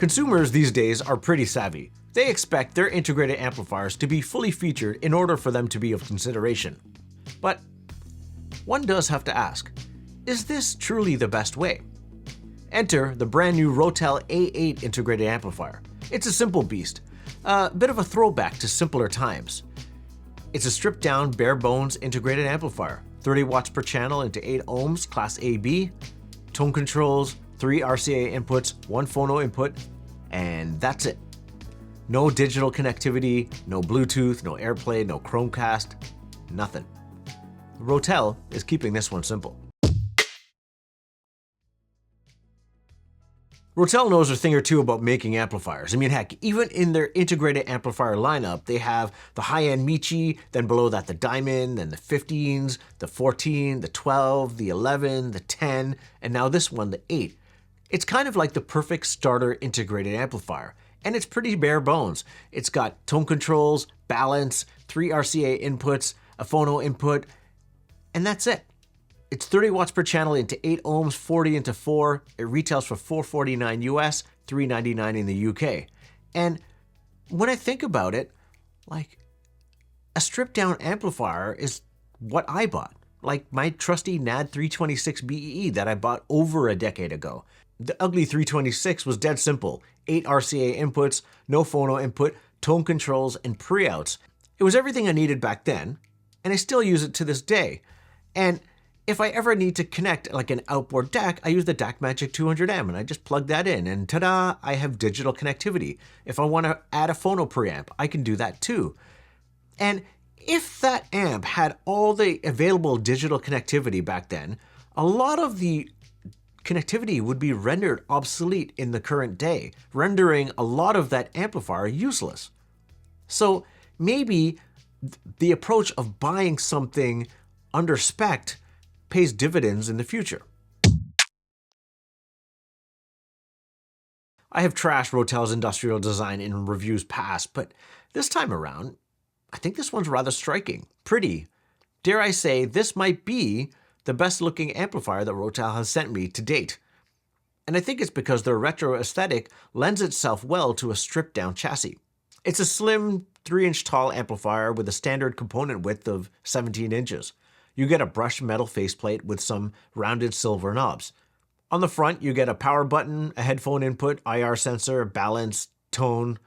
Consumers these days are pretty savvy. They expect their integrated amplifiers to be fully featured in order for them to be of consideration. But one does have to ask, is this truly the best way? Enter the brand new Rotel A8 Integrated Amplifier. It's a simple beast, a bit of a throwback to simpler times. It's a stripped down, bare bones integrated amplifier, 30 watts per channel into 8 ohms, class AB, tone controls, 3 RCA inputs, 1 phono input, and that's it. No digital connectivity, no Bluetooth, no Airplay, no Chromecast, nothing. Rotel is keeping this one simple. Rotel knows a thing or two about making amplifiers. I mean, heck, even in their integrated amplifier lineup, they have the high-end Michi, then below that the Diamond, then the 15s, the 14, the 12, the 11, the 10, and now this one, the 8. It's kind of like the perfect starter integrated amplifier, and it's pretty bare bones. It's got tone controls, balance, 3 RCA inputs, a phono input, and that's it. It's 30 watts per channel into 8 ohms, 40 into 4. It retails for $449 US, $399 in the UK. And when I think about it, like, a stripped down amplifier is what I bought. Like my trusty NAD 326 BEE that I bought over a decade ago. The ugly 326 was dead simple. 8 RCA inputs, no phono input, tone controls, and pre-outs. It was everything I needed back then, and I still use it to this day. And if I ever need to connect like an outboard DAC, I use the DAC Magic 200M and I just plug that in and ta-da, I have digital connectivity. If I want to add a phono preamp, I can do that too. And if that amp had all the available digital connectivity back then, a lot of the connectivity would be rendered obsolete in the current day, rendering a lot of that amplifier useless. So maybe the approach of buying something under spec pays dividends in the future. I have trashed Rotel's industrial design in reviews past, but this time around, I think this one's rather striking, pretty. Dare I say, this might be the best looking amplifier that Rotel has sent me to date. And I think it's because their retro aesthetic lends itself well to a stripped down chassis. It's a slim 3-inch tall amplifier with a standard component width of 17 inches. You get a brushed metal faceplate with some rounded silver knobs. On the front, you get a power button, a headphone input, IR sensor, balance, tone,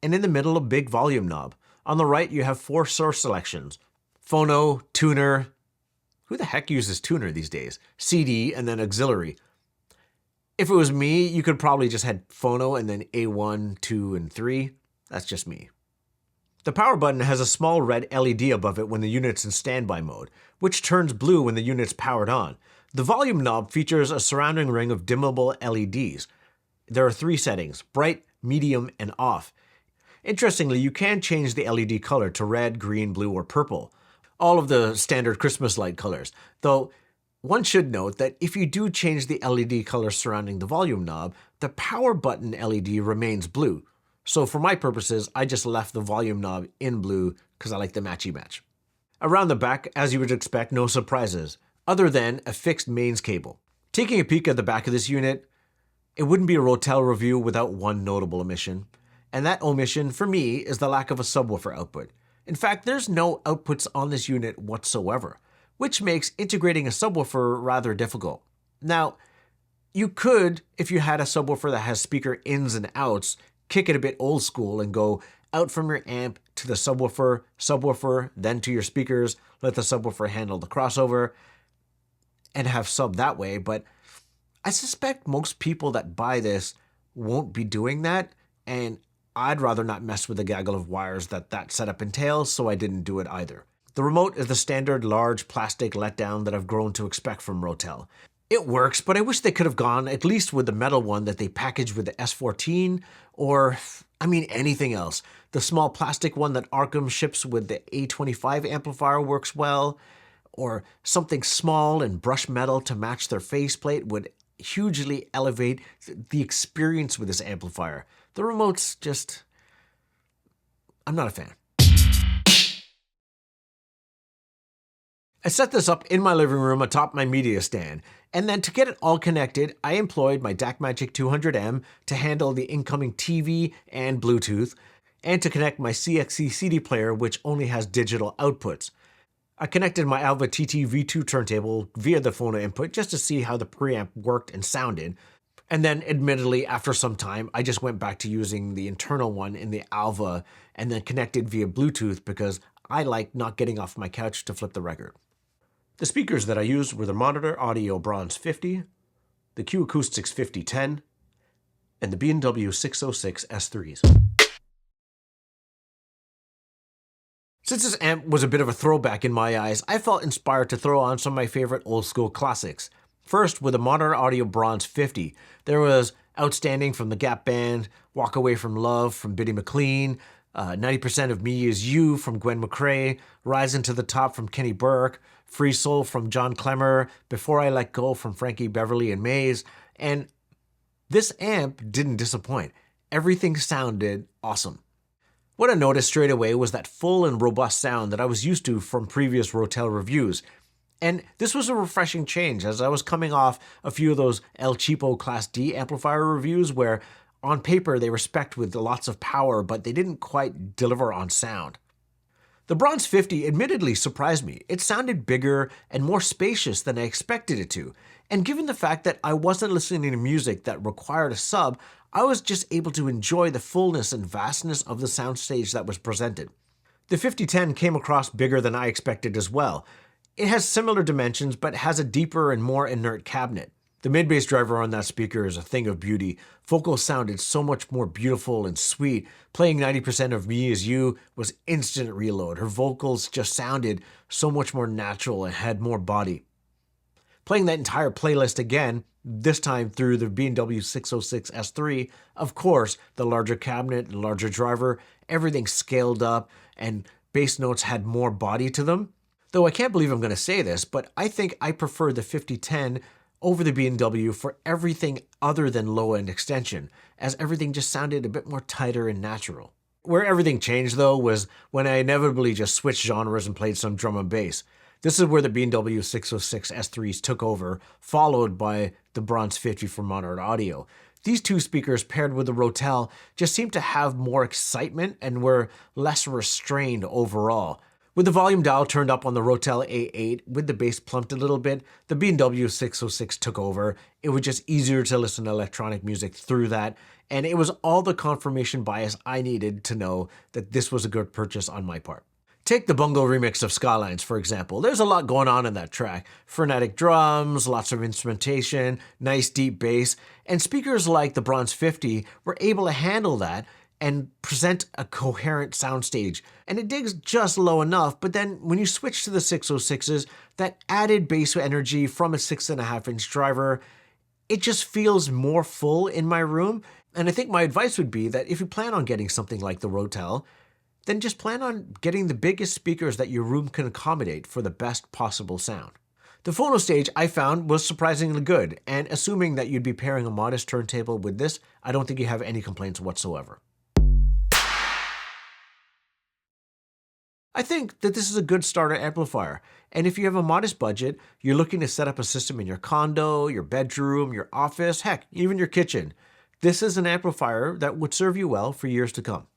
and in the middle, a big volume knob. On the right, you have 4 source selections: phono, tuner. Who the heck uses tuner these days? CD, and then auxiliary. If it was me, you could probably just had phono and then A1, 2, and 3. That's just me. The power button has a small red LED above it when the unit's in standby mode, which turns blue when the unit's powered on. The volume knob features a surrounding ring of dimmable LEDs. There are 3 settings: bright, medium, and off. Interestingly, you can change the LED color to red, green, blue, or purple. All of the standard Christmas light colors, though one should note that if you do change the LED color surrounding the volume knob, the power button LED remains blue. So for my purposes, I just left the volume knob in blue because I like the matchy match. Around the back, as you would expect, no surprises, other than a fixed mains cable. Taking a peek at the back of this unit, it wouldn't be a Rotel review without one notable omission. And that omission, for me, is the lack of a subwoofer output. In fact, there's no outputs on this unit whatsoever, which makes integrating a subwoofer rather difficult. Now, you could, if you had a subwoofer that has speaker ins and outs, kick it a bit old school and go out from your amp to the subwoofer, then to your speakers, let the subwoofer handle the crossover, and have sub that way. But I suspect most people that buy this won't be doing that, and I'd rather not mess with the gaggle of wires that setup entails, so I didn't do it either. The remote is the standard large plastic letdown that I've grown to expect from Rotel. It works, but I wish they could have gone at least with the metal one that they packaged with the S14, or, I mean, anything else. The small plastic one that Arkham ships with the A25 amplifier works well, or something small and brushed metal to match their faceplate would hugely elevate the experience with this amplifier. The remote's just... I'm not a fan. I set this up in my living room atop my media stand, and then to get it all connected, I employed my DAC 200M to handle the incoming TV and Bluetooth, and to connect my CXC CD player, which only has digital outputs. I connected my Alva TT V2 turntable via the phono input just to see how the preamp worked and sounded, and then admittedly after some time I just went back to using the internal one in the Alva and then connected via Bluetooth because I like not getting off my couch to flip the record. The speakers that I used were the Monitor Audio Bronze 50, the Q Acoustics 5010, and the B&W 606 S3s. Since this amp was a bit of a throwback in my eyes, I felt inspired to throw on some of my favorite old school classics. First, with the Monitor Audio Bronze 50, there was Outstanding from the Gap Band, Walk Away from Love from Biddy McLean, 90% of Me Is You from Gwen McCrae, Rising to the Top from Kenny Burke, Free Soul from John Clemmer, Before I Let Go from Frankie Beverly and Mays, and this amp didn't disappoint. Everything sounded awesome. What I noticed straight away was that full and robust sound that I was used to from previous Rotel reviews. And this was a refreshing change as I was coming off a few of those El Cheapo Class D amplifier reviews where on paper they were spec'd with lots of power, but they didn't quite deliver on sound. The Bronze 50 admittedly surprised me. It sounded bigger and more spacious than I expected it to. And given the fact that I wasn't listening to music that required a sub, I was just able to enjoy the fullness and vastness of the soundstage that was presented. The 5010 came across bigger than I expected as well. It has similar dimensions, but has a deeper and more inert cabinet. The mid-bass driver on that speaker is a thing of beauty. Vocals sounded so much more beautiful and sweet. Playing 90% of Me Is You was instant reload. Her vocals just sounded so much more natural and had more body. Playing that entire playlist again, this time through the B&W 606 S3, of course, the larger cabinet, the larger driver, everything scaled up and bass notes had more body to them. Though I can't believe I'm going to say this, but I think I prefer the 5010 over the B&W for everything other than low-end extension, as everything just sounded a bit more tighter and natural. Where everything changed though was when I inevitably just switched genres and played some drum and bass. This is where the B&W 606 S3s took over, followed by the Bronze 50 from Monitor Audio. These two speakers paired with the Rotel just seemed to have more excitement and were less restrained overall. With the volume dial turned up on the Rotel A8, with the bass plumped a little bit, the B&W 606 took over. It was just easier to listen to electronic music through that, and it was all the confirmation bias I needed to know that this was a good purchase on my part. Take the Bungle remix of Skylines, for example. There's a lot going on in that track. Frenetic drums, lots of instrumentation, nice deep bass, and speakers like the Bronze 50 were able to handle that and present a coherent soundstage. And it digs just low enough, but then when you switch to the 606s, that added bass energy from a 6.5-inch driver, it just feels more full in my room. And I think my advice would be that if you plan on getting something like the Rotel, then just plan on getting the biggest speakers that your room can accommodate for the best possible sound. The phono stage I found was surprisingly good, and assuming that you'd be pairing a modest turntable with this, I don't think you have any complaints whatsoever. I think that this is a good starter amplifier, and if you have a modest budget, you're looking to set up a system in your condo, your bedroom, your office, heck, even your kitchen, this is an amplifier that would serve you well for years to come.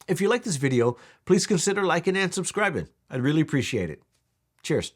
If you like this video, please consider liking and subscribing. I'd really appreciate it. Cheers.